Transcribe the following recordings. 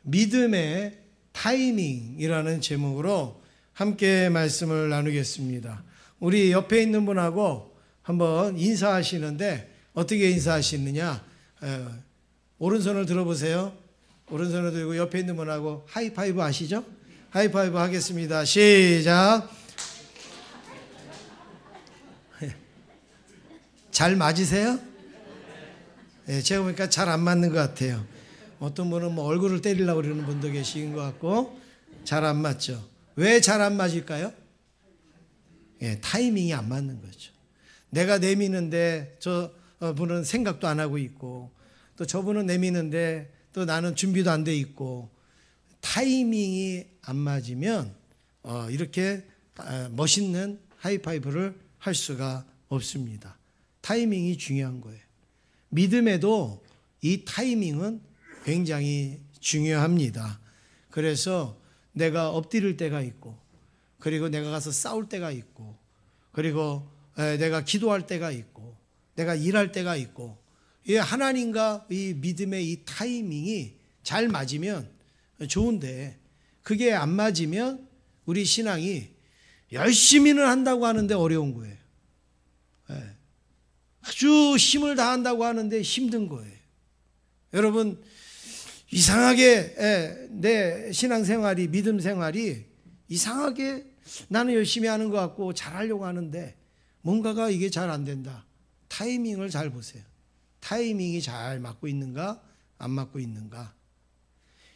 믿음의 타이밍이라는 제목으로 함께 말씀을 나누겠습니다. 우리 옆에 있는 분하고 한번 인사하시는데 어떻게 인사하시느냐? 오른손을 들어보세요. 오른손을 들고 옆에 있는 분하고 하이파이브 아시죠? 하이파이브 하겠습니다. 시작. 잘 맞으세요? 네, 제가 보니까 잘 안 맞는 것 같아요. 어떤 분은 뭐 얼굴을 때리려고 그러는 분도 계신 것 같고 잘 안 맞죠. 왜 잘 안 맞을까요? 예, 타이밍이 안 맞는 거죠. 내가 내미는데 저 분은 생각도 안 하고 있고 또 저분은 내미는데 또 나는 준비도 안 돼 있고 타이밍이 안 맞으면 이렇게 멋있는 하이파이브를 할 수가 없습니다. 타이밍이 중요한 거예요. 믿음에도 이 타이밍은 굉장히 중요합니다. 그래서 내가 엎드릴 때가 있고 그리고 내가 가서 싸울 때가 있고 그리고 내가 기도할 때가 있고 내가 일할 때가 있고 이 하나님과 이 믿음의 이 타이밍이 잘 맞으면 좋은데 그게 안 맞으면 우리 신앙이 열심히는 한다고 하는데 어려운 거예요. 아주 힘을 다한다고 하는데 힘든 거예요. 여러분 이상하게 내 신앙생활이 믿음 생활이 이상하게 나는 열심히 하는 것 같고 잘하려고 하는데 뭔가가 이게 잘 안 된다. 타이밍을 잘 보세요. 타이밍이 잘 맞고 있는가 안 맞고 있는가.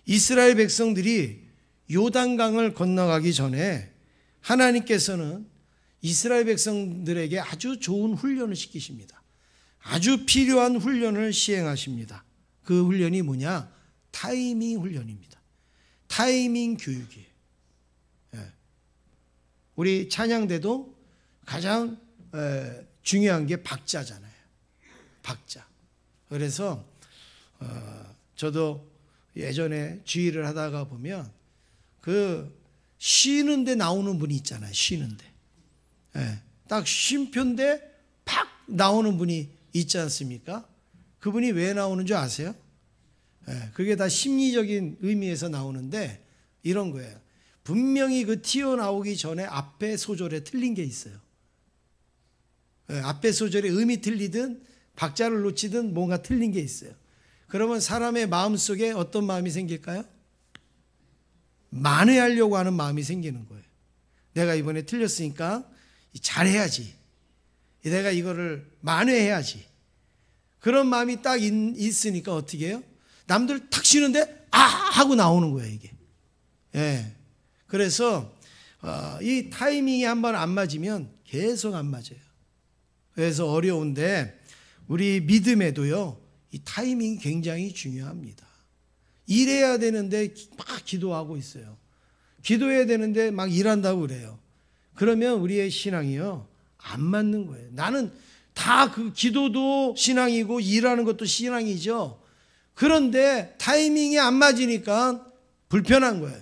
이스라엘 백성들이 요단강을 건너가기 전에 하나님께서는 이스라엘 백성들에게 아주 좋은 훈련을 시키십니다. 아주 필요한 훈련을 시행하십니다. 그 훈련이 뭐냐? 타이밍 훈련입니다. 타이밍 교육이에요. 우리 찬양대도 가장 중요한 게 박자잖아요. 박자. 그래서 저도 예전에 주일을 하다가 보면 그 쉬는데 나오는 분이 있잖아요. 쉬는데. 딱 쉼표인데 팍 나오는 분이 있지 않습니까? 그분이 왜 나오는 줄 아세요? 그게 다 심리적인 의미에서 나오는데 이런 거예요. 분명히 그 튀어나오기 전에 앞에 소절에 틀린 게 있어요. 앞에 소절에 음이 틀리든 박자를 놓치든 뭔가 틀린 게 있어요. 그러면 사람의 마음속에 어떤 마음이 생길까요? 만회하려고 하는 마음이 생기는 거예요. 내가 이번에 틀렸으니까 잘해야지. 내가 이거를 만회해야지. 그런 마음이 딱 있으니까 어떻게 해요? 남들 탁 쉬는데 아! 하고 나오는 거예요 이게. 그래서 이 타이밍이 한번 안 맞으면 계속 안 맞아요. 그래서 어려운데 우리 믿음에도요 이 타이밍이 굉장히 중요합니다. 일해야 되는데 막 기도하고 있어요. 기도해야 되는데 막 일한다고 그래요. 그러면 우리의 신앙이요 안 맞는 거예요. 나는 다 그 기도도 신앙이고 일하는 것도 신앙이죠. 그런데 타이밍이 안 맞으니까 불편한 거예요.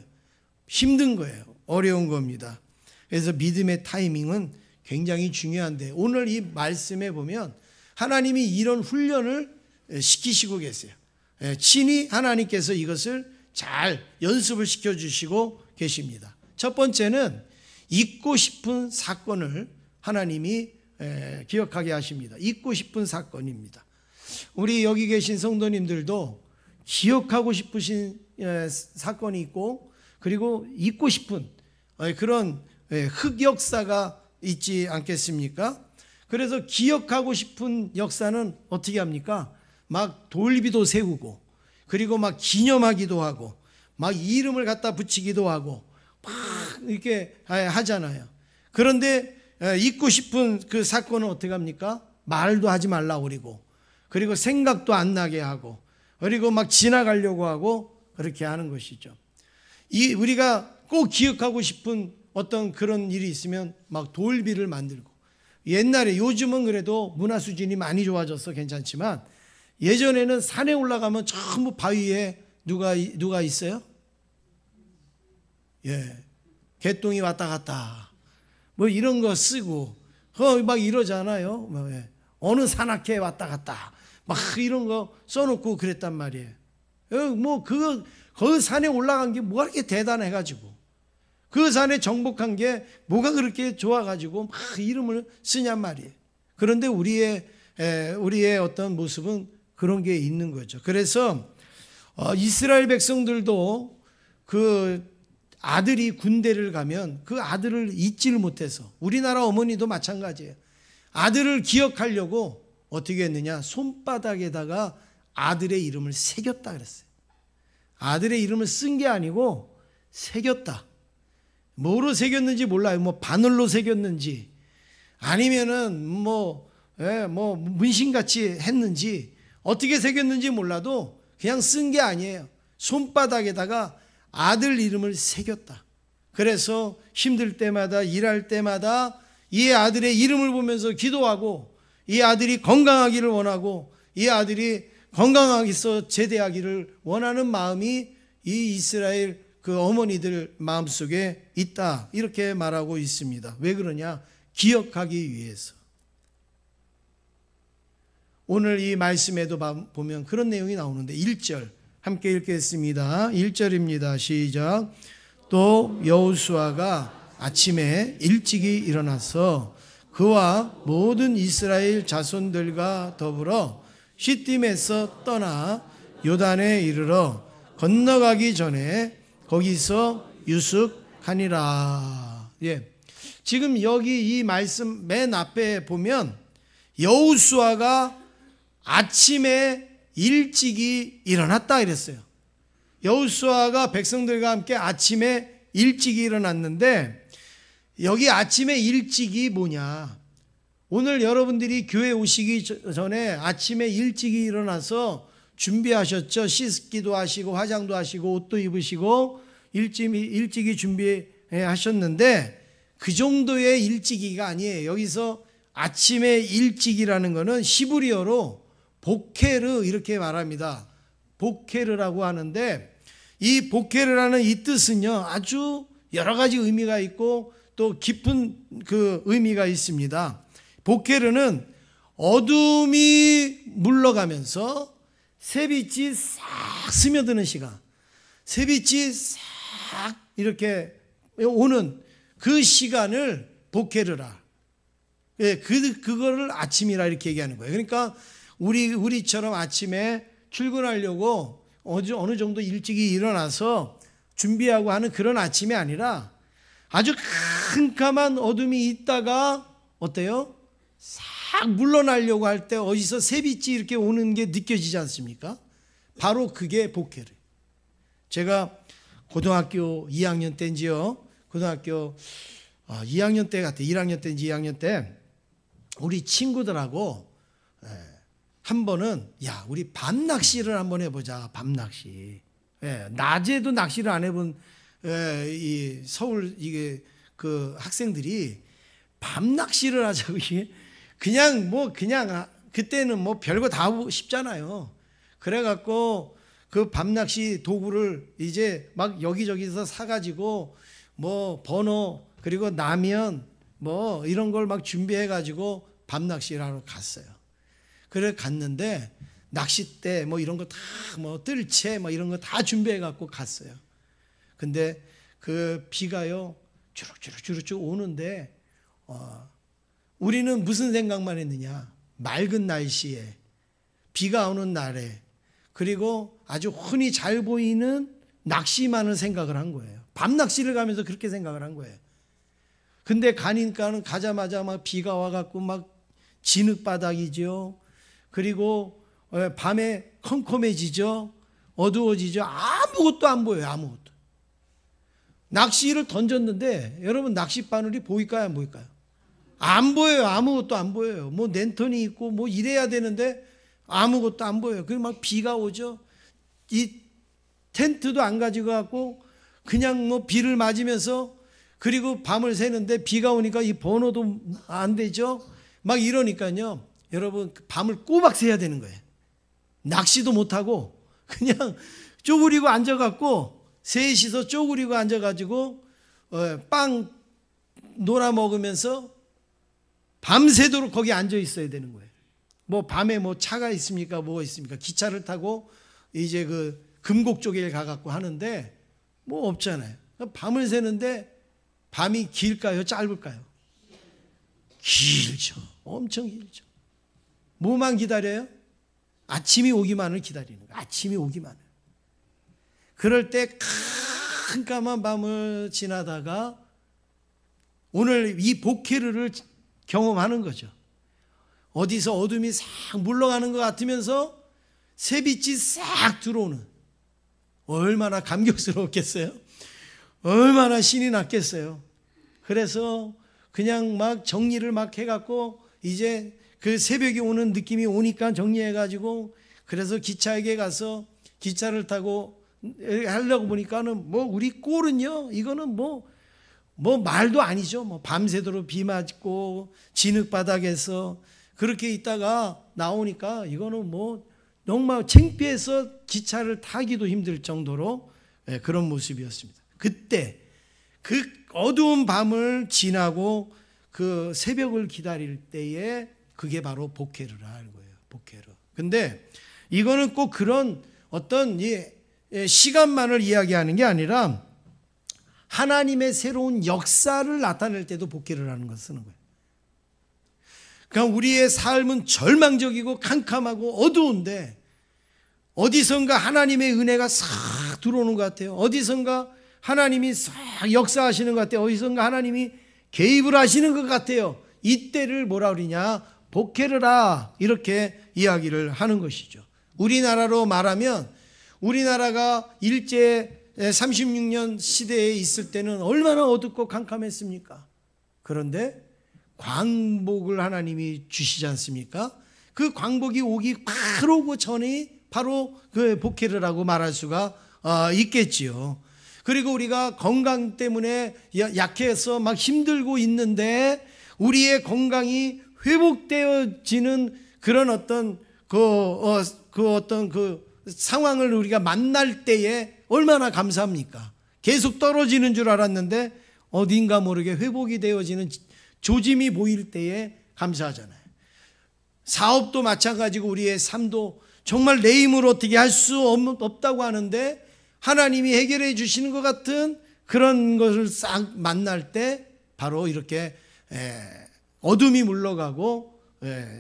힘든 거예요. 어려운 겁니다. 그래서 믿음의 타이밍은 굉장히 중요한데 오늘 이 말씀에 보면 하나님이 이런 훈련을 시키시고 계세요. 친히 하나님께서 이것을 잘 연습을 시켜주시고 계십니다. 첫 번째는 잊고 싶은 사건을 하나님이 기억하게 하십니다. 잊고 싶은 사건입니다. 우리 여기 계신 성도님들도 기억하고 싶으신 사건이 있고 그리고 잊고 싶은 그런 흑역사가 있지 않겠습니까? 그래서 기억하고 싶은 역사는 어떻게 합니까? 막 돌비도 세우고 그리고 막 기념하기도 하고 막 이름을 갖다 붙이기도 하고 막 이렇게 하잖아요. 그런데 잊고 싶은 그 사건은 어떻게 합니까? 말도 하지 말라고 그러고 그리고 생각도 안 나게 하고 그리고 막 지나가려고 하고 그렇게 하는 것이죠. 우리가 꼭 기억하고 싶은 어떤 그런 일이 있으면 막 돌비를 만들고 옛날에 요즘은 그래도 문화 수준이 많이 좋아져서 괜찮지만 예전에는 산에 올라가면 전부 바위에 누가 있어요? 개똥이 왔다 갔다 뭐 이런 거 쓰고 막 이러잖아요. 어느 산악회 왔다 갔다 막 이런 거 써놓고 그랬단 말이에요. 뭐 그 산에 올라간 게 뭐가 그렇게 대단해가지고, 그 산에 정복한 게 뭐가 그렇게 좋아가지고 막 이름을 쓰냔 말이에요. 그런데 우리의 어떤 모습은 그런 게 있는 거죠. 그래서 이스라엘 백성들도 그 아들이 군대를 가면 그 아들을 잊지를 못해서, 우리나라 어머니도 마찬가지예요. 아들을 기억하려고 어떻게 했느냐, 손바닥에다가 아들의 이름을 새겼다 그랬어요. 아들의 이름을 쓴 게 아니고 새겼다. 뭐로 새겼는지 몰라요. 뭐 바늘로 새겼는지 아니면은 뭐 문신같이 했는지 어떻게 새겼는지 몰라도 그냥 쓴 게 아니에요. 손바닥에다가 아들 이름을 새겼다. 그래서 힘들 때마다, 일할 때마다 이 아들의 이름을 보면서 기도하고, 이 아들이 건강하기를 원하고, 이 아들이 건강하게서 제대하기를 원하는 마음이 이 이스라엘 그 어머니들 마음속에 있다, 이렇게 말하고 있습니다. 왜 그러냐? 기억하기 위해서. 오늘 이 말씀에도 보면 그런 내용이 나오는데 1절 함께 읽겠습니다. 1절입니다. 시작. 또 여호수아가 아침에 일찍이 일어나서 그와 모든 이스라엘 자손들과 더불어 시딤에서 떠나 요단에 이르러 건너가기 전에 거기서 유숙하니라. 예. 지금 여기 이 말씀 맨 앞에 보면 여호수아가 아침에 일찍이 일어났다 이랬어요. 여호수아가 백성들과 함께 아침에 일찍이 일어났는데, 여기 아침에 일찍이 뭐냐? 오늘 여러분들이 교회 오시기 전에 아침에 일찍이 일어나서 준비하셨죠? 씻기도 하시고 화장도 하시고 옷도 입으시고 일찍이 준비하셨는데, 그 정도의 일찍이가 아니에요. 여기서 아침에 일찍이라는 것은 히브리어로 보케르 이렇게 말합니다. 보케르라고 하는데, 이 보케르라는 이 뜻은요 아주 여러 가지 의미가 있고 또 깊은 그 의미가 있습니다. 보케르는 어둠이 물러가면서 새빛이 싹 스며드는 시간, 새빛이 싹 이렇게 오는 그 시간을 보케르라. 예, 그거를 아침이라 이렇게 얘기하는 거예요. 그러니까 우리처럼 아침에 출근하려고 어느 정도 일찍이 일어나서 준비하고 하는 그런 아침이 아니라, 아주 캄캄한 어둠이 있다가 어때요? 싹 물러나려고 할 때 어디서 새빛이 이렇게 오는 게 느껴지지 않습니까? 바로 그게 보케르. 제가 고등학교 2학년 때인지요, 고등학교 2학년 때 같아, 1학년 때인지 2학년 때 우리 친구들하고 한 번은 야 우리 밤 낚시를 한번 해보자. 밤 낚시. 낮에도 낚시를 안 해본 이 서울 이게 그 학생들이 밤 낚시를 하자고, 이게 그냥 그때는 뭐 별거 다 하고 싶잖아요. 그래갖고 그 밤 낚시 도구를 이제 막 여기저기서 사가지고 뭐 번호 그리고 라면 뭐 이런 걸 막 준비해가지고 밤 낚시를 하러 갔어요. 그래 갔는데 낚싯대 뭐 이런 거 다 뭐 뜰채 뭐 이런 거 다 준비해 갖고 갔어요. 근데 그 비가요 주룩주룩 오는데 우리는 무슨 생각만 했느냐? 맑은 날씨에 비가 오는 날에 그리고 아주 흔히 잘 보이는 낚시만을 생각을 한 거예요. 밤 낚시를 가면서 그렇게 생각을 한 거예요. 근데 가니까는 가자마자 막 비가 와갖고 막 진흙바닥이죠. 그리고 밤에 컴컴해지죠. 어두워지죠. 아무것도 안 보여요. 아무것도. 낚시를 던졌는데 여러분 낚싯바늘이 보일까요? 안 보일까요? 안 보여요. 아무것도 안 보여요. 뭐 랜턴이 있고 뭐 이래야 되는데 아무것도 안 보여요. 그리고 막 비가 오죠. 이 텐트도 안 가지고 갖고 그냥 뭐 비를 맞으면서, 그리고 밤을 새는데 비가 오니까 이 번호도 안 되죠. 막 이러니까요. 여러분 밤을 꼬박 새야 되는 거예요. 낚시도 못하고 그냥 쪼그리고 앉아갖고 셋이서 쪼그리고 앉아가지고 빵 놀아 먹으면서 밤새도록 거기 앉아 있어야 되는 거예요. 뭐 밤에 뭐 차가 있습니까? 뭐가 있습니까? 기차를 타고 이제 그 금곡 쪽에 가갖고 하는데 뭐 없잖아요. 밤을 새는데 밤이 길까요? 짧을까요? 길죠. 엄청 길죠. 뭐만 기다려요? 아침이 오기만을 기다리는 거예요. 아침이 오기만을. 그럴 때 깜깜한 밤을 지나다가 오늘 이 복회를 경험하는 거죠. 어디서 어둠이 싹 물러가는 것 같으면서 새빛이 싹 들어오는, 얼마나 감격스러웠겠어요? 얼마나 신이 났겠어요? 그래서 그냥 막 정리를 막 해갖고 이제 그 새벽이 오는 느낌이 오니까 정리해가지고, 그래서 기차역에 가서 기차를 타고 하려고 보니까는 뭐 우리 꼴은요, 이거는 뭐 말도 아니죠. 뭐 밤새도록 비 맞고 진흙바닥에서 그렇게 있다가 나오니까 이거는 뭐 정말 창피해서 기차를 타기도 힘들 정도로 그런 모습이었습니다. 그때 그 어두운 밤을 지나고 그 새벽을 기다릴 때에 그게 바로 복회를 하는 거예요. 복회를. 근데 이거는 꼭 그런 어떤 시간만을 이야기하는 게 아니라 하나님의 새로운 역사를 나타낼 때도 복회를 하는 걸 쓰는 거예요. 그러니까 우리의 삶은 절망적이고 캄캄하고 어두운데 어디선가 하나님의 은혜가 싹 들어오는 것 같아요. 어디선가 하나님이 싹 역사하시는 것 같아요. 어디선가 하나님이 개입을 하시는 것 같아요. 이때를 뭐라 그러냐? 복회를 하, 이렇게 이야기를 하는 것이죠. 우리나라로 말하면 우리나라가 일제 36년 시대에 있을 때는 얼마나 어둡고 캄캄했습니까? 그런데 광복을 하나님이 주시지 않습니까? 그 광복이 오기 바로 그 전이 바로 그 복회를 하고 말할 수가 있겠지요. 그리고 우리가 건강 때문에 약해서 막 힘들고 있는데 우리의 건강이 회복되어지는 그런 어떤 그 상황을 우리가 만날 때에 얼마나 감사합니까? 계속 떨어지는 줄 알았는데 어딘가 모르게 회복이 되어지는 조짐이 보일 때에 감사하잖아요. 사업도 마찬가지고 우리의 삶도 정말 내 힘으로 어떻게 할 수 없다고 하는데 하나님이 해결해 주시는 것 같은 그런 것을 싹 만날 때 바로 이렇게 어둠이 물러가고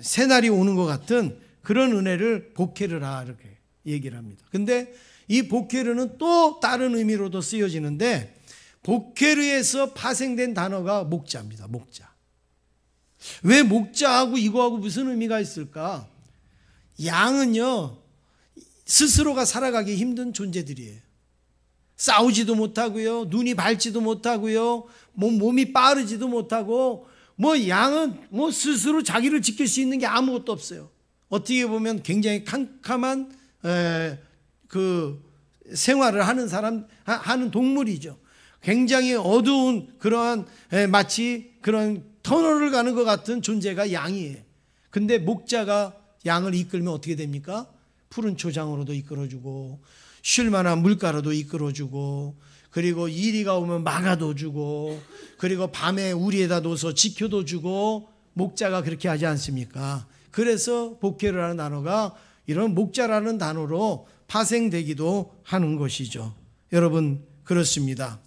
새날이 오는 것 같은 그런 은혜를 복회를 하, 이렇게 얘기를 합니다. 근데 이 복회르는 또 다른 의미로도 쓰여지는데 복회르에서 파생된 단어가 목자입니다. 목자. 왜 목자하고 이거하고 무슨 의미가 있을까? 양은요 스스로가 살아가기 힘든 존재들이에요. 싸우지도 못하고요, 눈이 밝지도 못하고요, 몸이 빠르지도 못하고, 양은 스스로 자기를 지킬 수 있는 게 아무것도 없어요. 어떻게 보면 굉장히 캄캄한 그 생활을 하는 동물이죠. 굉장히 어두운 그러한 마치 그런 터널을 가는 것 같은 존재가 양이에요. 근데 목자가 양을 이끌면 어떻게 됩니까? 푸른 초장으로도 이끌어주고 쉴 만한 물가로도 이끌어주고 그리고 이리가 오면 막아도 주고 그리고 밤에 우리에다 놓아서 지켜도 주고 목자가 그렇게 하지 않습니까? 그래서 복회라는 단어가 이런 목자라는 단어로 파생되기도 하는 것이죠. 여러분 그렇습니다.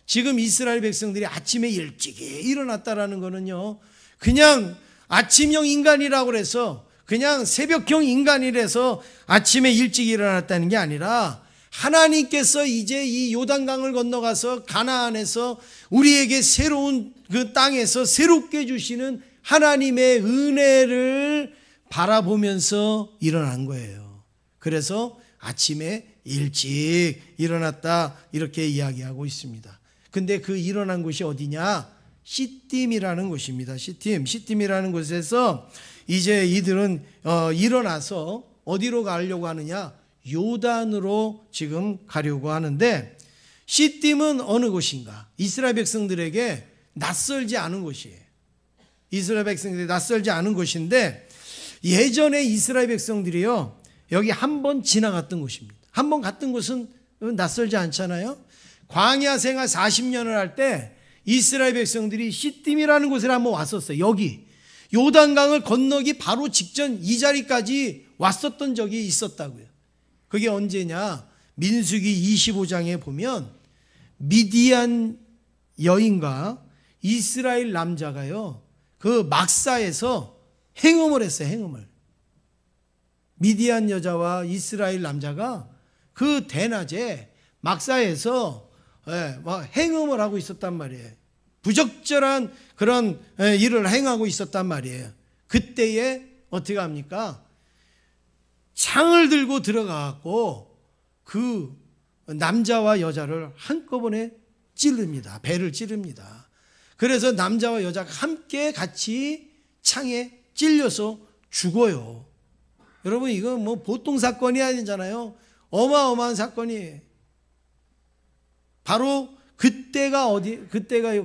지금 이스라엘 백성들이 아침에 일찍이 일어났다라는 거는요 그냥 아침형 인간이라고 해서 그냥 새벽형 인간이라서 아침에 일찍 일어났다는 게 아니라 하나님께서 이제 이 요단강을 건너가서 가나안에서 우리에게 새로운 그 땅에서 새롭게 주시는 하나님의 은혜를 바라보면서 일어난 거예요. 그래서 아침에 일찍 일어났다 이렇게 이야기하고 있습니다. 근데 그 일어난 곳이 어디냐? 시딤이라는 곳입니다. 시딤이라는 곳에서 이제 이들은 일어나서 어디로 가려고 하느냐? 요단으로 지금 가려고 하는데 시딤은 어느 곳인가? 이스라엘 백성들에게 낯설지 않은 곳이에요. 이스라엘 백성들이 낯설지 않은 곳인데 예전에 이스라엘 백성들이요 여기 한 번 지나갔던 곳입니다. 한 번 갔던 곳은 낯설지 않잖아요. 광야 생활 40년을 할 때 이스라엘 백성들이 시딤이라는 곳에 한번 왔었어요. 여기 요단강을 건너기 바로 직전 이 자리까지 왔었던 적이 있었다고요. 그게 언제냐? 민수기 25장에 보면 미디안 여인과 이스라엘 남자가요, 그 막사에서 행음을 했어요. 행음을. 미디안 여자와 이스라엘 남자가 그 대낮에 막사에서 행음을 하고 있었단 말이에요. 부적절한 그런 일을 행하고 있었단 말이에요. 그때에 어떻게 합니까? 창을 들고 들어가고 그 남자와 여자를 한꺼번에 찌릅니다. 배를 찌릅니다. 그래서 남자와 여자가 함께 같이 창에 찔려서 죽어요. 여러분, 이거 뭐 보통 사건이 아니잖아요. 어마어마한 사건이에요. 바로 그때가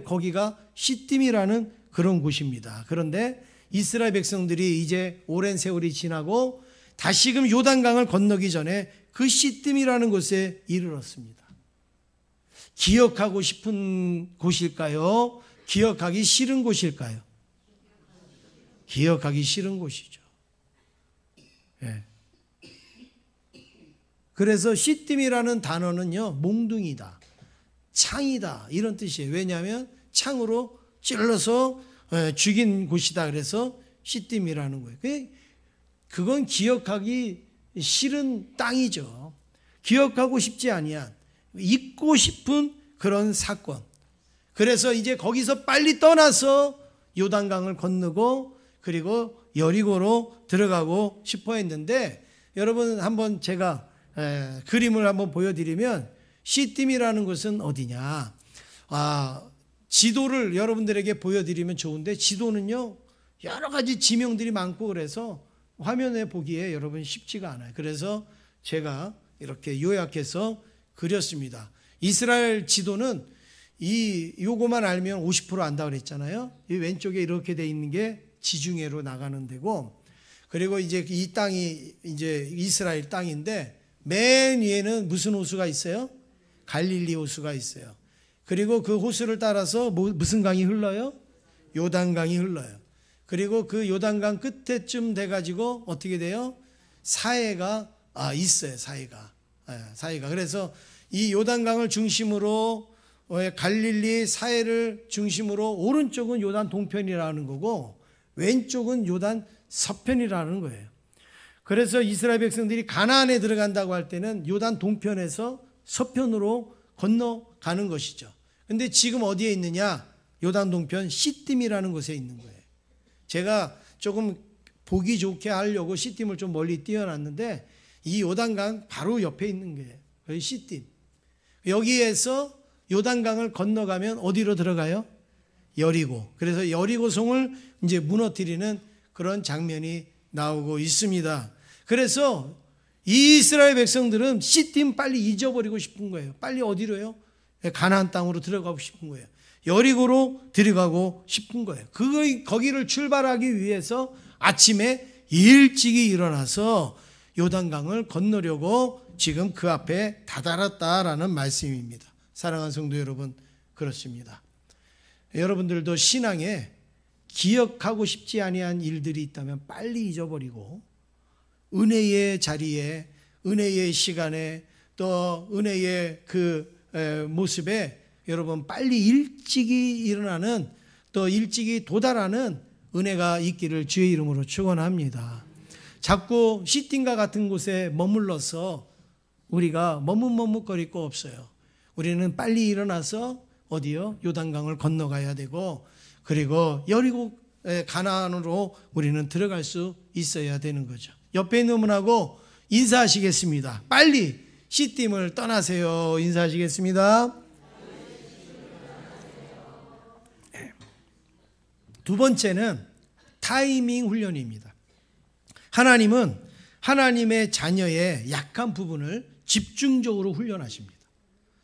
거기가 시딤이라는 그런 곳입니다. 그런데 이스라엘 백성들이 이제 오랜 세월이 지나고 다시금 요단강을 건너기 전에 그 시딤이라는 곳에 이르렀습니다. 기억하고 싶은 곳일까요? 기억하기 싫은 곳일까요? 기억하기 싫은 곳이죠. 예. 그래서 시딤이라는 단어는요, 몽둥이다, 창이다, 이런 뜻이에요. 왜냐하면 창으로 찔러서 죽인 곳이다. 그래서 시딤이라는 거예요. 그건 기억하기 싫은 땅이죠. 기억하고 싶지 아니한, 잊고 싶은 그런 사건. 그래서 이제 거기서 빨리 떠나서 요단강을 건너고 그리고 여리고로 들어가고 싶어 했는데, 여러분 한번 제가 그림을 한번 보여드리면, 시딤이라는 곳은 어디냐? 지도를 여러분들에게 보여드리면 좋은데, 지도는요 여러 가지 지명들이 많고 그래서 화면에 보기에 여러분 쉽지가 않아요. 그래서 제가 이렇게 요약해서 그렸습니다. 이스라엘 지도는 요거만 알면 50% 안다 그랬잖아요. 이 왼쪽에 이렇게 돼 있는 게 지중해로 나가는 데고, 그리고 이제 이 땅이 이제 이스라엘 땅인데, 맨 위에는 무슨 호수가 있어요? 갈릴리 호수가 있어요. 그리고 그 호수를 따라서 무슨 강이 흘러요? 요단강이 흘러요. 그리고 그 요단강 끝에쯤 돼가지고 어떻게 돼요? 사해가 있어요. 사해가. 그래서 이 요단강을 중심으로 갈릴리 사해를 중심으로 오른쪽은 요단 동편이라는 거고 왼쪽은 요단 서편이라는 거예요. 그래서 이스라엘 백성들이 가나안에 들어간다고 할 때는 요단 동편에서 서편으로 건너가는 것이죠. 근데 지금 어디에 있느냐? 요단 동편 시딤이라는 곳에 있는 거예요. 제가 조금 보기 좋게 하려고 시딤을 좀 멀리 띄워놨는데, 이 요단강 바로 옆에 있는 거예요. 거기 시딤. 여기에서 요단강을 건너가면 어디로 들어가요? 여리고. 그래서 여리고성을 이제 무너뜨리는 그런 장면이 나오고 있습니다. 그래서 이스라엘 백성들은 시딤 빨리 잊어버리고 싶은 거예요. 빨리 어디로요? 가나안 땅으로 들어가고 싶은 거예요. 여리고로 들어가고 싶은 거예요. 거기를 출발하기 위해서 아침에 일찍이 일어나서 요단강을 건너려고 지금 그 앞에 다다랐다라는 말씀입니다. 사랑하는 성도 여러분, 그렇습니다. 여러분들도 신앙에 기억하고 싶지 아니한 일들이 있다면 빨리 잊어버리고, 은혜의 자리에, 은혜의 시간에, 또 은혜의 그 모습에 여러분 빨리 일찍이 일어나는, 또 일찍이 도달하는 은혜가 있기를 주의 이름으로 축원합니다. 자꾸 시딤과 같은 곳에 머물러서 우리가 머뭇머뭇거릴 거 없어요. 우리는 빨리 일어나서 어디요? 요단강을 건너가야 되고, 그리고 여리고 가나안으로 우리는 들어갈 수 있어야 되는 거죠. 옆에 있는 분하고 인사하시겠습니다. 빨리 시딤을 떠나세요. 인사하시겠습니다. 두 번째는 타이밍 훈련입니다. 하나님은 하나님의 자녀의 약한 부분을 집중적으로 훈련하십니다.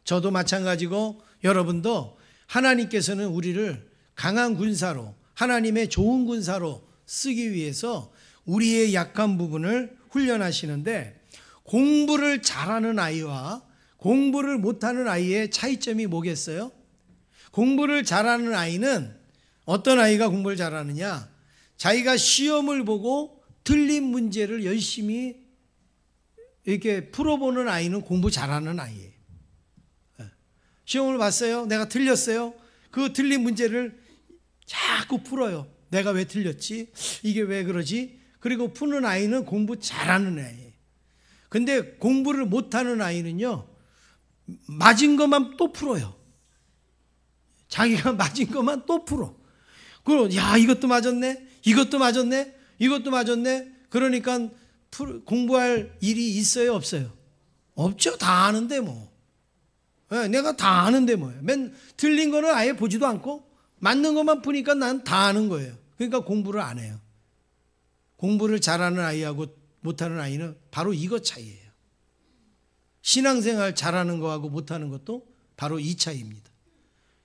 저도 마찬가지고 여러분도 하나님께서는 우리를 강한 군사로, 하나님의 좋은 군사로 쓰기 위해서 우리의 약한 부분을 훈련하시는데, 공부를 잘하는 아이와 공부를 못하는 아이의 차이점이 뭐겠어요? 공부를 잘하는 아이는, 어떤 아이가 공부를 잘하느냐? 자기가 시험을 보고 틀린 문제를 열심히 이렇게 풀어보는 아이는 공부 잘하는 아이예요. 시험을 봤어요. 내가 틀렸어요. 그 틀린 문제를 자꾸 풀어요. 내가 왜 틀렸지? 이게 왜 그러지? 그리고 푸는 아이는 공부 잘하는 아이예요. 근데 공부를 못하는 아이는요, 맞은 것만 또 풀어요. 자기가 맞은 것만 또 풀어. 그럼 야, 이것도 맞았네, 이것도 맞았네, 이것도 맞았네. 그러니까 공부할 일이 있어요, 없어요? 없죠. 다 아는데 뭐. 내가 다 아는데 뭐예요. 틀린 거는 아예 보지도 않고 맞는 것만 푸니까 난 다 아는 거예요. 그러니까 공부를 안 해요. 공부를 잘하는 아이하고 못하는 아이는 바로 이것 차이예요. 신앙생활 잘하는 거하고 못하는 것도 바로 이 차이입니다.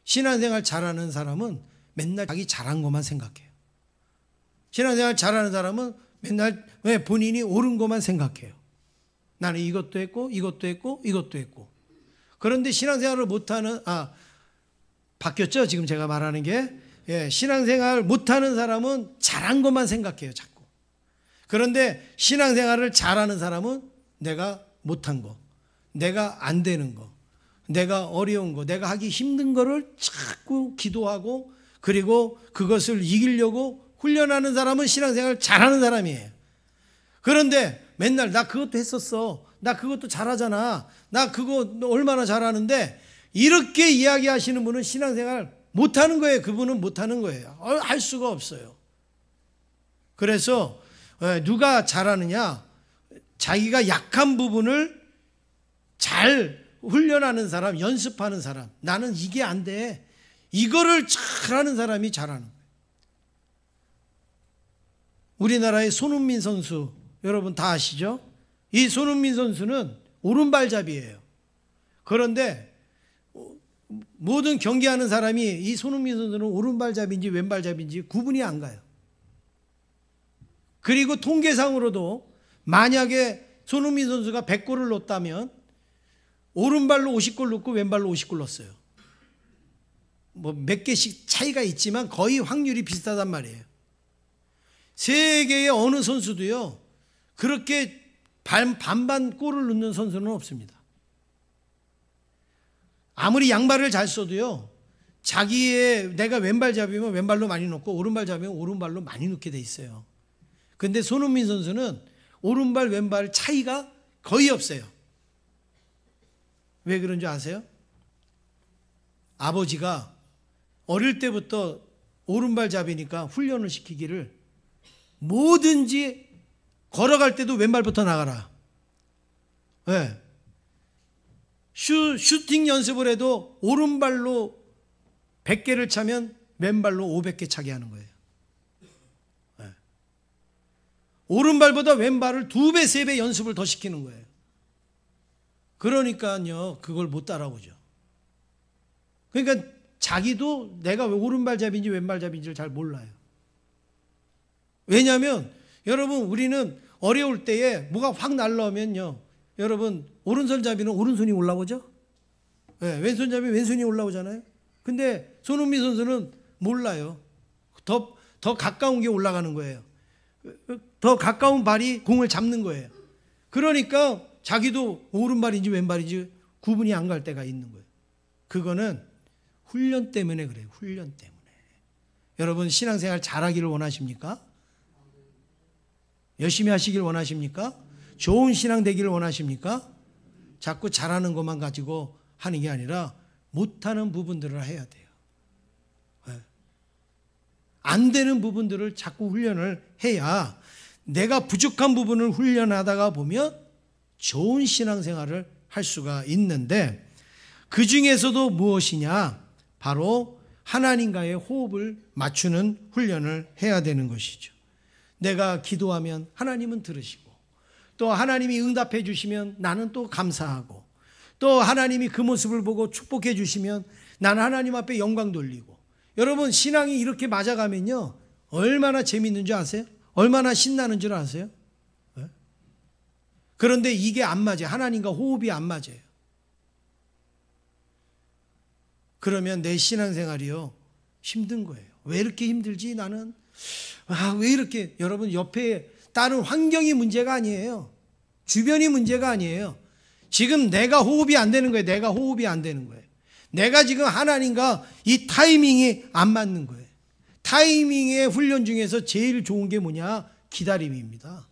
신앙생활 잘하는 사람은 맨날 자기 잘한 것만 생각해요. 신앙생활 잘하는 사람은 맨날 본인이 옳은 것만 생각해요. 나는 이것도 했고 이것도 했고 이것도 했고. 그런데 신앙생활을 못하는, 바뀌었죠? 지금 제가 말하는 게. 신앙생활 못하는 사람은 잘한 것만 생각해요, 자꾸. 그런데 신앙생활을 잘하는 사람은 내가 못한 거, 내가 안 되는 거, 내가 어려운 거, 내가 하기 힘든 거를 자꾸 기도하고, 그리고 그것을 이기려고 훈련하는 사람은 신앙생활을 잘하는 사람이에요. 그런데 맨날 나 그것도 했었어, 나 그것도 잘하잖아, 나 그거 얼마나 잘하는데, 이렇게 이야기하시는 분은 신앙생활 못하는 거예요. 그분은 못하는 거예요. 할 수가 없어요. 그래서 누가 잘하느냐, 자기가 약한 부분을 잘 훈련하는 사람, 연습하는 사람, 나는 이게 안 돼, 이거를 잘하는 사람이 잘하는 거예요. 우리나라의 손흥민 선수, 여러분 다 아시죠? 이 손흥민 선수는 오른발잡이에요. 그런데 모든 경기하는 사람이 이 손흥민 선수는 오른발잡인지 왼발잡인지 구분이 안 가요. 그리고 통계상으로도 만약에 손흥민 선수가 100골을 넣었다면 오른발로 50골 넣고 왼발로 50골 넣었어요. 뭐 몇 개씩 차이가 있지만 거의 확률이 비슷하단 말이에요. 세계의 어느 선수도요, 그렇게 반반 골을 넣는 선수는 없습니다. 아무리 양발을 잘 써도요, 내가 왼발 잡이면 왼발로 많이 넣고 오른발 잡이면 오른발로 많이 넣게 돼 있어요. 근데 손흥민 선수는 오른발 왼발 차이가 거의 없어요. 왜 그런 줄 아세요? 아버지가 어릴 때부터 오른발 잡이니까 훈련을 시키기를, 뭐든지 걸어갈 때도 왼발부터 나가라. 네. 슈팅 연습을 해도 오른발로 100개를 차면 왼발로 500개 차게 하는 거예요. 네. 오른발보다 왼발을 2배, 3배 연습을 더 시키는 거예요. 그러니까요, 그걸 못 따라오죠. 그러니까 자기도 내가 왜 오른발잡인지 왼발잡인지를 잘 몰라요. 왜냐하면 여러분, 우리는 어려울 때에 뭐가 확 날라오면요, 여러분, 오른손잡이는 오른손이 올라오죠? 네, 왼손잡이 왼손이 올라오잖아요. 근데 손흥민 선수는 몰라요. 더 가까운 게 올라가는 거예요. 더 가까운 발이 공을 잡는 거예요. 그러니까 자기도 오른발인지 왼발인지 구분이 안 갈 때가 있는 거예요. 그거는 훈련 때문에 그래요. 훈련 때문에. 여러분, 신앙생활 잘하기를 원하십니까? 열심히 하시길 원하십니까? 좋은 신앙 되기를 원하십니까? 자꾸 잘하는 것만 가지고 하는 게 아니라 못하는 부분들을 해야 돼요. 안 되는 부분들을 자꾸 훈련을 해야, 내가 부족한 부분을 훈련하다가 보면 좋은 신앙생활을 할 수가 있는데, 그 중에서도 무엇이냐? 바로 하나님과의 호흡을 맞추는 훈련을 해야 되는 것이죠. 내가 기도하면 하나님은 들으시고, 또 하나님이 응답해 주시면 나는 또 감사하고, 또 하나님이 그 모습을 보고 축복해 주시면 나는 하나님 앞에 영광 돌리고. 여러분, 신앙이 이렇게 맞아가면요, 얼마나 재밌는 줄 아세요? 얼마나 신나는 줄 아세요? 네? 그런데 이게 안 맞아요. 하나님과 호흡이 안 맞아요. 그러면 내 신앙생활이요, 힘든 거예요. 왜 이렇게 힘들지 나는? 왜 이렇게? 여러분, 옆에 다른 환경이 문제가 아니에요. 주변이 문제가 아니에요. 지금 내가 호흡이 안 되는 거예요. 내가 호흡이 안 되는 거예요. 내가 지금 하나님과 이 타이밍이 안 맞는 거예요. 타이밍의 훈련 중에서 제일 좋은 게 뭐냐? 기다림입니다.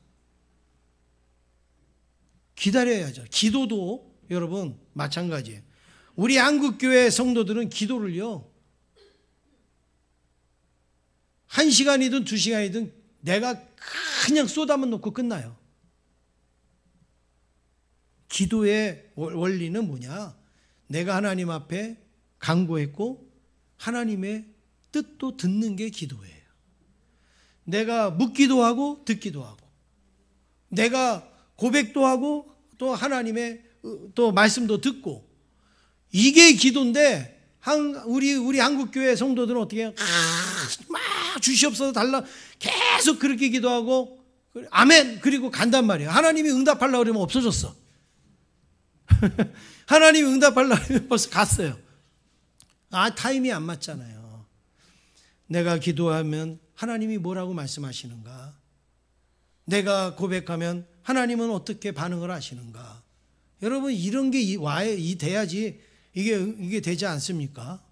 기다려야죠. 기도도 여러분 마찬가지예요. 우리 한국교회 성도들은 기도를요, 1시간이든 2시간이든 내가 그냥 쏟아만 놓고 끝나요. 기도의 원리는 뭐냐? 내가 하나님 앞에 간구했고 하나님의 뜻도 듣는 게 기도예요. 내가 묻기도 하고 듣기도 하고, 내가 고백도 하고 또 하나님의 또 말씀도 듣고, 이게 기도인데 우리 한국교회 성도들은 어떻게 해요? 막 주시옵소서 달라 계속 그렇게 기도하고 아멘 그리고 간단 말이에요. 하나님이 응답하려고 그러면 없어졌어. 하나님이 응답하려고 그러면 벌써 갔어요. 타임이 안 맞잖아요. 내가 기도하면 하나님이 뭐라고 말씀하시는가? 내가 고백하면 하나님은 어떻게 반응을 하시는가? 여러분, 이런 게 돼야지 이게 되지 않습니까?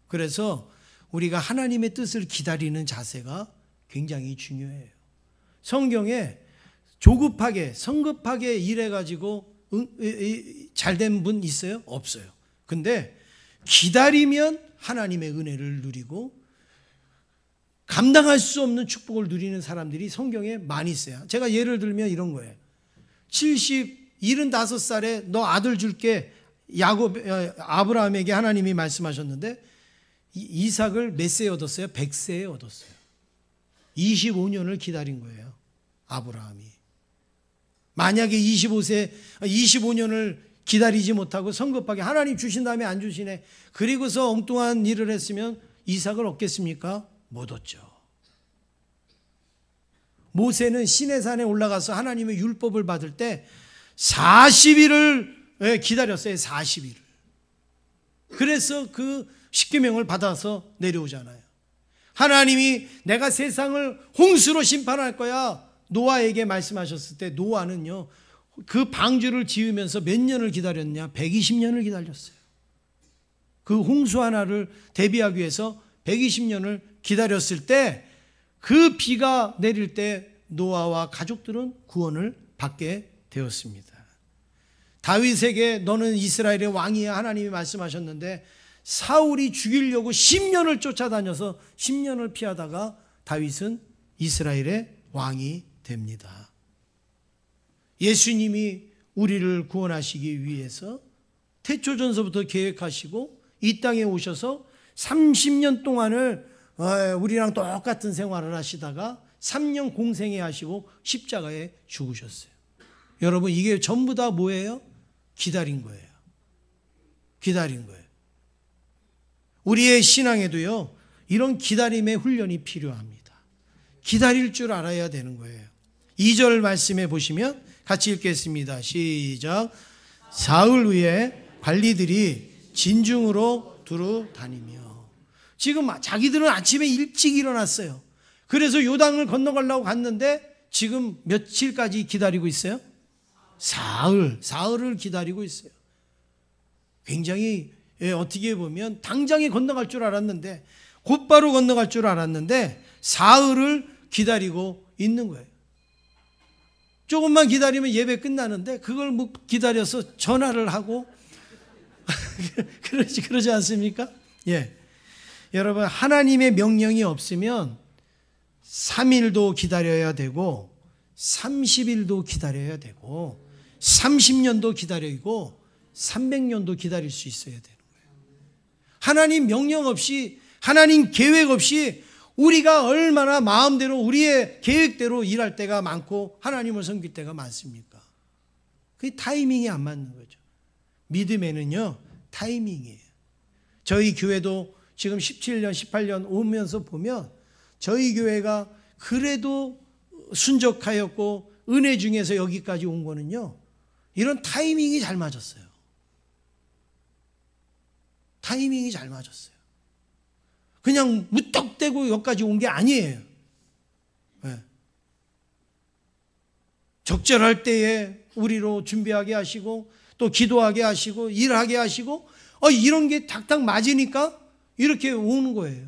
그래서 우리가 하나님의 뜻을 기다리는 자세가 굉장히 중요해요. 성경에 조급하게 성급하게 일해가지고 잘된 분 있어요? 없어요. 근데 기다리면 하나님의 은혜를 누리고 감당할 수 없는 축복을 누리는 사람들이 성경에 많이 있어요. 제가 예를 들면 이런 거예요. 75살에 너 아들 줄게, 아브라함에게 하나님이 말씀하셨는데 이삭을 몇 세에 얻었어요? 100세에 얻었어요. 25년을 기다린 거예요, 아브라함이. 만약에 25년을 기다리지 못하고 성급하게 하나님 주신 다음에 안 주시네, 그리고서 엉뚱한 일을 했으면 이삭을 얻겠습니까? 못 얻죠. 모세는 시내산에 올라가서 하나님의 율법을 받을 때 40일을 기다렸어요. 40일을. 그래서 그 십계명을 받아서 내려오잖아요. 하나님이 내가 세상을 홍수로 심판할 거야 노아에게 말씀하셨을 때, 노아는요 그 방주를 지으면서 몇 년을 기다렸냐? 120년을 기다렸어요. 그 홍수 하나를 대비하기 위해서 120년을 기다렸을 때, 그 비가 내릴 때 노아와 가족들은 구원을 받게 되었습니다. 다윗에게 너는 이스라엘의 왕이야 하나님이 말씀하셨는데, 사울이 죽이려고 10년을 쫓아다녀서 10년을 피하다가 다윗은 이스라엘의 왕이 됩니다. 예수님이 우리를 구원하시기 위해서 태초전서부터 계획하시고 이 땅에 오셔서 30년 동안을 우리랑 똑같은 생활을 하시다가 3년 공생애 하시고 십자가에 죽으셨어요. 여러분, 이게 전부 다 뭐예요? 기다린 거예요. 기다린 거예요. 우리의 신앙에도요 이런 기다림의 훈련이 필요합니다. 기다릴 줄 알아야 되는 거예요. 2절 말씀에 보시면 같이 읽겠습니다. 시작. 사흘 후에 관리들이 진중으로 두루 다니며. 지금 자기들은 아침에 일찍 일어났어요. 그래서 요단을 건너가려고 갔는데 지금 며칠까지 기다리고 있어요? 사흘을 기다리고 있어요. 굉장히 어떻게 보면 당장에 건너갈 줄 알았는데, 곧바로 건너갈 줄 알았는데 사흘을 기다리고 있는 거예요. 조금만 기다리면 예배 끝나는데 그걸 뭐 기다려서 전화를 하고 그러지 않습니까? 예. 여러분, 하나님의 명령이 없으면 3일도 기다려야 되고 30일도 기다려야 되고 30년도 기다리고 300년도 기다릴 수 있어야 되는 거예요. 하나님 명령 없이, 하나님 계획 없이 우리가 얼마나 마음대로 우리의 계획대로 일할 때가 많고 하나님을 섬길 때가 많습니까? 그게 타이밍이 안 맞는 거죠. 믿음에는요 타이밍이에요. 저희 교회도 지금 17년 18년 오면서 보면 저희 교회가 그래도 순적하였고 은혜 중에서 여기까지 온 거는요 이런 타이밍이 잘 맞았어요. 타이밍이 잘 맞았어요. 그냥 무턱대고 여기까지 온 게 아니에요. 네. 적절할 때에 우리로 준비하게 하시고 또 기도하게 하시고 일하게 하시고 이런 게 탁탁 맞으니까 이렇게 오는 거예요.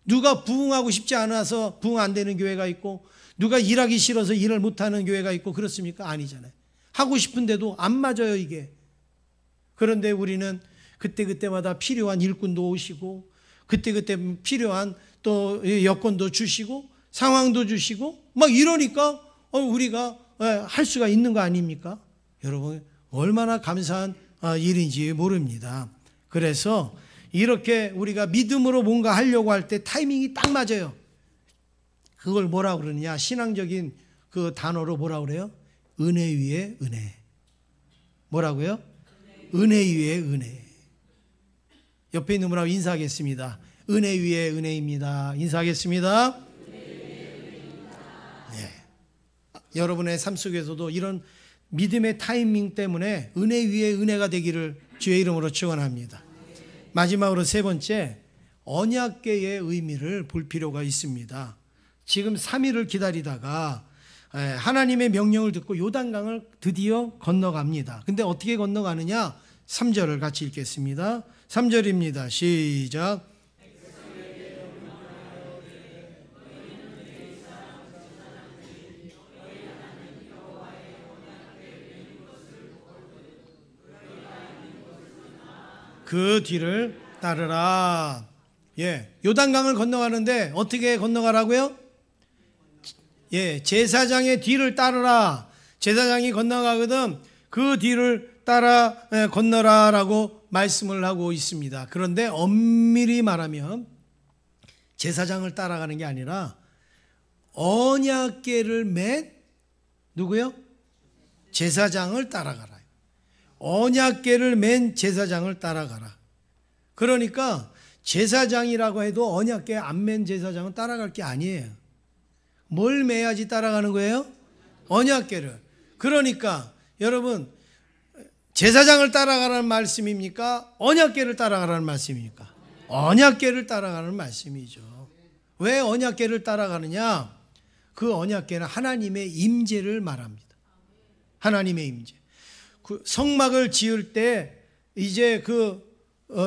누가 부흥하고 싶지 않아서 부흥 안 되는 교회가 있고 누가 일하기 싫어서 일을 못하는 교회가 있고 그렇습니까? 아니잖아요. 하고 싶은데도 안 맞아요, 이게. 그런데 우리는 그때그때마다 필요한 일꾼도 오시고 그때그때 필요한 또 여건도 주시고 상황도 주시고 막 이러니까 우리가 할 수가 있는 거 아닙니까? 여러분 얼마나 감사한 일인지 모릅니다. 그래서 이렇게 우리가 믿음으로 뭔가 하려고 할 때 타이밍이 딱 맞아요. 그걸 뭐라 그러느냐, 신앙적인 그 단어로 뭐라 그래요? 은혜 위에 은혜. 뭐라고요? 은혜 위에 은혜. 옆에 있는 분하고 인사하겠습니다. 은혜 위에 은혜입니다. 인사하겠습니다. 네. 여러분의 삶 속에서도 이런 믿음의 타이밍 때문에 은혜 위에 은혜가 되기를 주의 이름으로 축원합니다. 마지막으로 세 번째, 언약궤의 의미를 볼 필요가 있습니다. 지금 3일을 기다리다가 하나님의 명령을 듣고 요단강을 드디어 건너갑니다. 근데 어떻게 건너가느냐? 3절을 같이 읽겠습니다. 3절입니다. 시작. 그 뒤를 따르라. 요단강을 건너가는데 어떻게 건너가라고요? 제사장의 뒤를 따르라. 제사장이 건너가거든 그 뒤를 따라 건너라라고 말씀을 하고 있습니다. 그런데 엄밀히 말하면 제사장을 따라가는 게 아니라 언약궤를 맨 누구요? 제사장을 따라가라. 언약궤를 맨 제사장을 따라가라. 그러니까 제사장이라고 해도 언약궤 안 맨 제사장은 따라갈 게 아니에요. 뭘 매야지 따라가는 거예요? 언약궤를. 그러니까 여러분 제사장을 따라가라는 말씀입니까? 언약궤를 따라가라는 말씀입니까? 언약궤를 따라가는 말씀이죠. 왜 언약궤를 따라가느냐? 그 언약궤는 하나님의 임재를 말합니다. 하나님의 임재. 그 성막을 지을 때 이제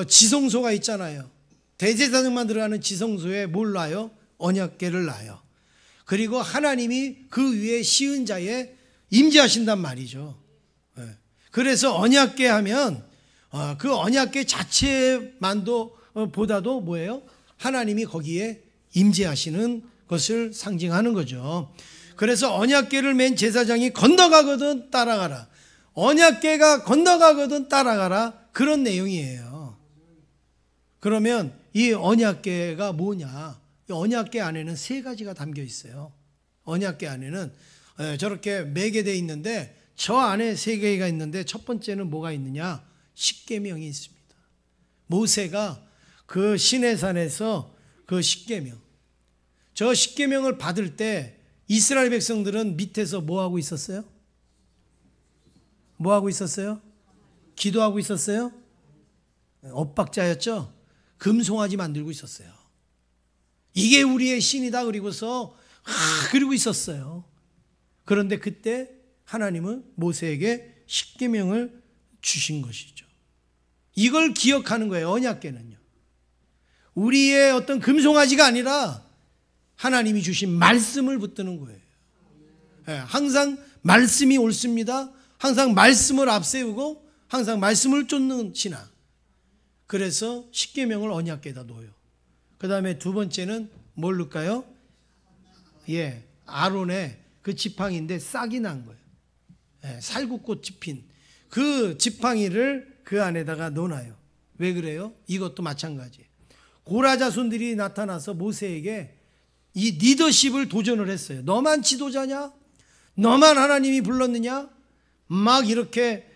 지성소가 있잖아요. 대제사장만 들어가는 지성소에 뭘 놔요? 언약궤를 놔요. 그리고 하나님이 그 위에 시은 자에 임재하신단 말이죠. 그래서 언약궤 하면 그 언약궤 자체만도 보다도 뭐예요? 하나님이 거기에 임재하시는 것을 상징하는 거죠. 그래서 언약궤를 맨 제사장이 건너가거든 따라가라. 언약궤가 건너가거든 따라가라. 그런 내용이에요. 그러면 이 언약궤가 뭐냐? 이 언약궤 안에는 세 가지가 담겨 있어요. 언약궤 안에는 저렇게 매개되어 있는데 저 안에 세 개가 있는데 첫 번째는 뭐가 있느냐? 십계명이 있습니다. 모세가 그 시내산에서 그 십계명, 저 십계명을 받을 때 이스라엘 백성들은 밑에서 뭐 하고 있었어요? 뭐 하고 있었어요? 기도하고 있었어요? 엇박자였죠? 금송아지 만들고 있었어요. 이게 우리의 신이다 그리고서 그리고 있었어요. 그런데 그때 하나님은 모세에게 십계명을 주신 것이죠. 이걸 기억하는 거예요. 언약궤는요. 우리의 어떤 금송아지가 아니라 하나님이 주신 말씀을 붙드는 거예요. 항상 말씀이 옳습니다. 항상 말씀을 앞세우고 항상 말씀을 쫓는 신앙. 그래서 십계명을 언약궤에다 놓아요. 그 다음에 두 번째는 뭘 넣을까요? 아론의 그 지팡이인데 싹이 난 거예요. 살구꽃 집힌 그 지팡이를 그 안에다가 넣어놔요. 왜 그래요? 이것도 마찬가지예요. 고라 자손들이 나타나서 모세에게 이 리더십을 도전을 했어요. 너만 지도자냐? 너만 하나님이 불렀느냐? 막 이렇게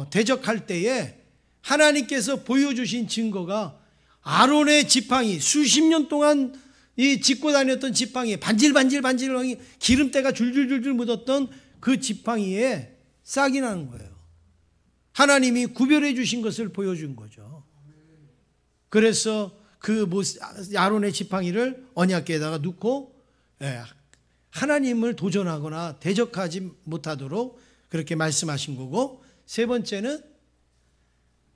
대적할 때에 하나님께서 보여주신 증거가 아론의 지팡이, 수십 년 동안 이 짚고 다녔던 지팡이, 반질반질 기름때가 줄줄줄줄 묻었던 그 지팡이에 싹이 나는 거예요. 하나님이 구별해 주신 것을 보여준 거죠. 그래서 그 아론의 지팡이를 언약궤에다가 넣고 하나님을 도전하거나 대적하지 못하도록 그렇게 말씀하신 거고, 세 번째는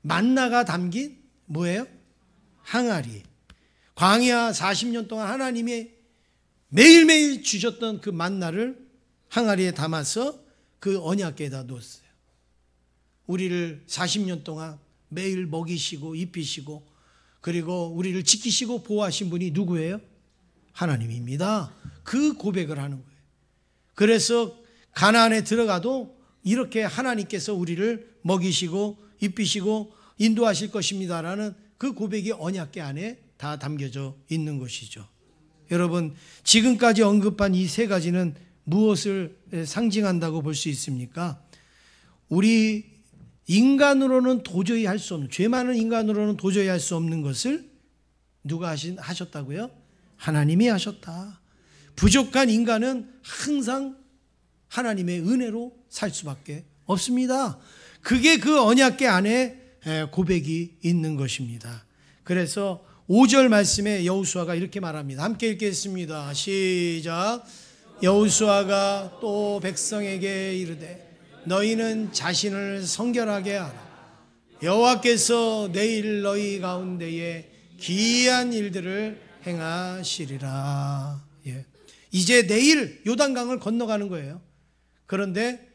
만나가 담긴 뭐예요? 항아리. 광야 40년 동안 하나님이 매일매일 주셨던 그 만나를 항아리에 담아서 그 언약궤에다 놓았어요. 우리를 40년 동안 매일 먹이시고 입히시고 그리고 우리를 지키시고 보호하신 분이 누구예요? 하나님입니다. 그 고백을 하는 거예요. 그래서 가나안에 들어가도 이렇게 하나님께서 우리를 먹이시고 입히시고 인도하실 것입니다라는 그 고백이 언약궤 안에 다 담겨져 있는 것이죠. 여러분, 지금까지 언급한 이 세 가지는 무엇을 상징한다고 볼 수 있습니까? 우리 인간으로는 도저히 할 수 없는, 죄 많은 인간으로는 도저히 할 수 없는 것을 누가 하셨다고요? 하나님이 하셨다. 부족한 인간은 항상 하나님의 은혜로 살 수밖에 없습니다. 그게 그 언약궤 안에 고백이 있는 것입니다. 그래서 5절 말씀에 여호수아가 이렇게 말합니다. 함께 읽겠습니다. 시작. 여호수아가 또 백성에게 이르되 너희는 자신을 성결하게 하라. 여호와께서 내일 너희 가운데에 기이한 일들을 행하시리라. 이제 내일 요단강을 건너가는 거예요. 그런데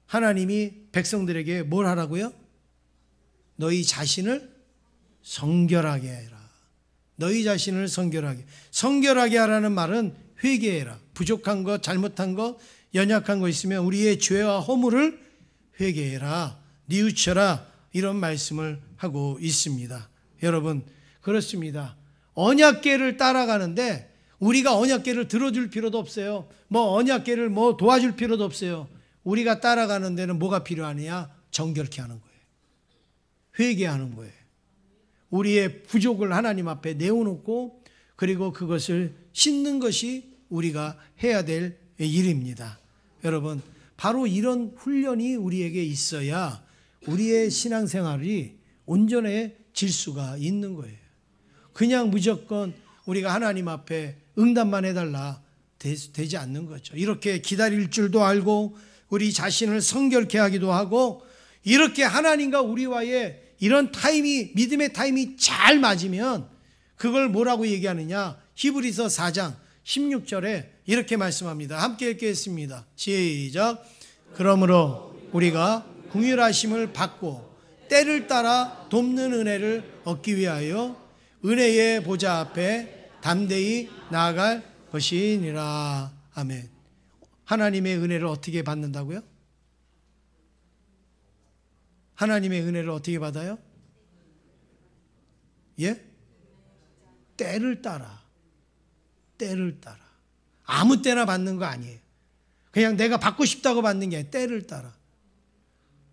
하나님이 백성들에게 뭘 하라고요? 너희 자신을 성결하게 해라. 너희 자신을 성결하게 하라는 말은 회개해라. 부족한 것, 잘못한 것, 연약한 거 있으면 우리의 죄와 허물을 회개해라, 뉘우쳐라, 이런 말씀을 하고 있습니다. 여러분, 그렇습니다. 언약궤를 따라가는데 우리가 언약궤를 들어줄 필요도 없어요. 언약궤를 도와줄 필요도 없어요. 우리가 따라가는 데는 뭐가 필요하느냐? 정결케 하는 거예요. 회개하는 거예요. 우리의 부족을 하나님 앞에 내어놓고 그리고 그것을 씻는 것이 우리가 해야 될 일입니다. 여러분, 바로 이런 훈련이 우리에게 있어야 우리의 신앙생활이 온전해질 수가 있는 거예요. 그냥 무조건 우리가 하나님 앞에 응답만 해달라 되지 않는 거죠. 이렇게 기다릴 줄도 알고 우리 자신을 성결케 하기도 하고, 이렇게 하나님과 우리와의 이런 타임이, 믿음의 타임이 잘 맞으면 그걸 뭐라고 얘기하느냐? 히브리서 4장 16절에 이렇게 말씀합니다. 함께 읽겠습니다. 시작. 그러므로 우리가 긍휼하심을 받고 때를 따라 돕는 은혜를 얻기 위하여 은혜의 보좌 앞에 담대히 나아갈 것이니라. 아멘. 하나님의 은혜를 어떻게 받는다고요? 하나님의 은혜를 어떻게 받아요? 때를 따라. 때를 따라. 아무 때나 받는 거 아니에요. 그냥 내가 받고 싶다고 받는 게 아니에요. 때를 따라.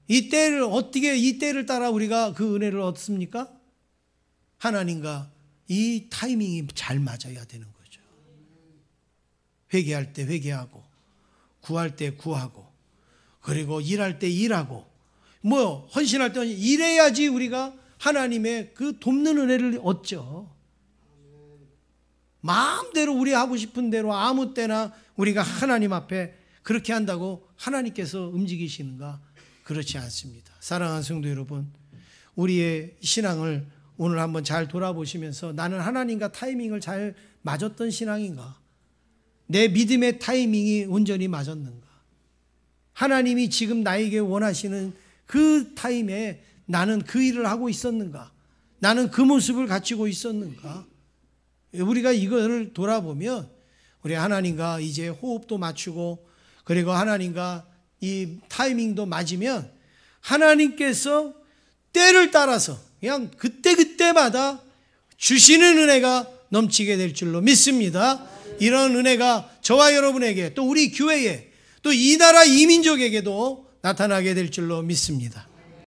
이 때를 따라 우리가 그 은혜를 얻습니까? 하나님과 이 타이밍이 잘 맞아야 되는 거죠. 회개할 때 회개하고, 구할 때 구하고, 그리고 일할 때 일하고, 헌신할 때 이래야지 우리가 하나님의 그 돕는 은혜를 얻죠. 마음대로 우리 하고 싶은 대로 아무 때나 우리가 하나님 앞에 그렇게 한다고 하나님께서 움직이시는가? 그렇지 않습니다. 사랑하는 성도 여러분, 우리의 신앙을 오늘 한번 잘 돌아보시면서 나는 하나님과 타이밍을 잘 맞았던 신앙인가? 내 믿음의 타이밍이 온전히 맞았는가? 하나님이 지금 나에게 원하시는 그 타임에 나는 그 일을 하고 있었는가? 나는 그 모습을 갖추고 있었는가? 우리가 이거를 돌아보면 우리 하나님과 이제 호흡도 맞추고 그리고 하나님과 이 타이밍도 맞으면 하나님께서 때를 따라서 그냥 그때마다 주시는 은혜가 넘치게 될 줄로 믿습니다. 이런 은혜가 저와 여러분에게 또 우리 교회에 또 이 나라 이 민족에게도 나타나게 될 줄로 믿습니다.